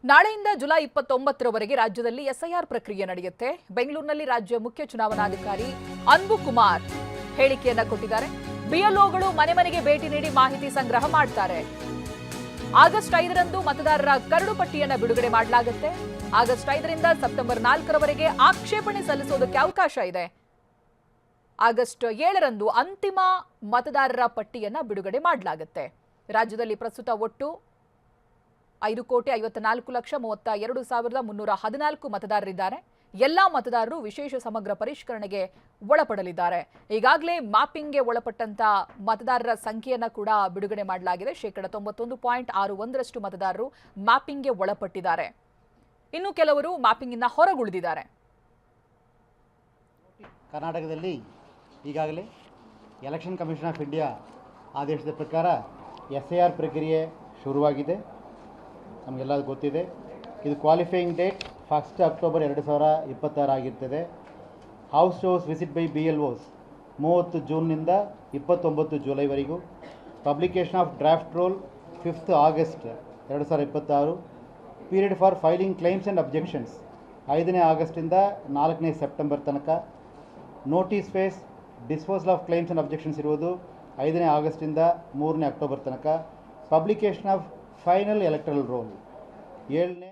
ನಾಳೆಯಿಂದ ಜುಲೈ 29ರವರೆಗೆ ರಾಜ್ಯದಲ್ಲಿ ಎಸ್ಐಆರ್ ಪ್ರಕ್ರಿಯೆ ನಡೆಯುತ್ತೆ. ಬೆಂಗಳೂರಿನಲ್ಲಿ ರಾಜ್ಯ ಮುಖ್ಯ ಚುನಾವಣಾಧಿಕಾರಿ ಅನ್ಬು ಕುಮಾರ್ ಹೇಳಿಕೆಯನ್ನ ಕೊಟ್ಟಿದ್ದಾರೆ. ಬಿಎಲ್ಒಗಳು ಮನೆ ಮನೆಗೆ ಭೇಟಿ ನೀಡಿ ಮಾಹಿತಿ ಸಂಗ್ರಹ ಮಾಡ್ತಾರೆ. ಆಗಸ್ಟ್ 5ರಂದು ಮತದಾರರ ಕರಡು ಪಟ್ಟಿಯನ್ನ ಬಿಡುಗಡೆ ಮಾಡಲಾಗುತ್ತೆ. ಆಗಸ್ಟ್ 5ರಿಂದ ಸೆಪ್ಟೆಂಬರ್ 4ರವರೆಗೆ ಆಕ್ಷೇಪಣೆ ಸಲ್ಲಿಸೋದಕ್ಕೆ ಅವಕಾಶ ಇದೆ. ಆಗಸ್ಟ್ 7ರಂದು ಅಂತಿಮ ಮತದಾರರ ಪಟ್ಟಿಯನ್ನ ಬಿಡುಗಡೆ ಮಾಡಲಾಗುತ್ತೆ. ರಾಜ್ಯದಲ್ಲಿ ಪ್ರಸ್ತುತ ಒಟ್ಟು 5,54,32,314 ಮತದಾರರಿದ್ದಾರೆ. ಎಲ್ಲಾ ಮತದಾರರು ವಿಶೇಷ ಸಮಗ್ರ ಪರಿಷ್ಕರಣೆಗೆ ಒಳಪಡಲಿದ್ದಾರೆ. ಈಗಾಗಲೇ ಮ್ಯಾಪಿಂಗ್ಗೆ ಒಳಪಟ್ಟಂತ ಮತದಾರರ ಸಂಖ್ಯೆಯನ್ನ ಕೂಡ ಬಿಡುಗಡೆ ಮಾಡಲಾಗಿದೆ. 91.61% ಮತದಾರರು ಮ್ಯಾಪಿಂಗ್ಗೆ ಒಳಪಟ್ಟಿದ್ದಾರೆ. ಇನ್ನು ಕೆಲವರು ಮ್ಯಾಪಿಂಗ್ ಇಂದ ಹೊರಗುಳಿದಿದ್ದಾರೆ. ಕರ್ನಾಟಕದಲ್ಲಿ ಈಗಾಗಲೇ ಎಲೆಕ್ಷನ್ ಕಮಿಷನ್ ಆಫ್ ಇಂಡಿಯಾ ಆದೇಶದ ಪ್ರಕಾರ ಎಸ್ಐಆರ್ ಪ್ರಕ್ರಿಯೆ ಶುರುವಾಗಿದೆ. ನಮಗೆಲ್ಲ ಗೊತ್ತಿದೆ. ಇದು ಕ್ವಾಲಿಫೈಯಿಂಗ್ ಡೇಟ್ 1 ಅಕ್ಟೋಬರ್ 2026 ಆಗಿರ್ತದೆ. House to house visit by BLOs 30 ಜೂನ್ನಿಂದ 29 ಜುಲೈವರೆಗೂ. Publication of draft roll 5 August 2026. Period for filing claims and objections 5ನೇ ಆಗಸ್ಟಿಂದ 4ನೇ ಸೆಪ್ಟೆಂಬರ್ ತನಕ. Notice phase disposal of claims and objections ಇರುವುದು 5ನೇ ಆಗಸ್ಟಿಂದ 3ನೇ ಅಕ್ಟೋಬರ್ ತನಕ. Publication of final electoral roll 7ನೇ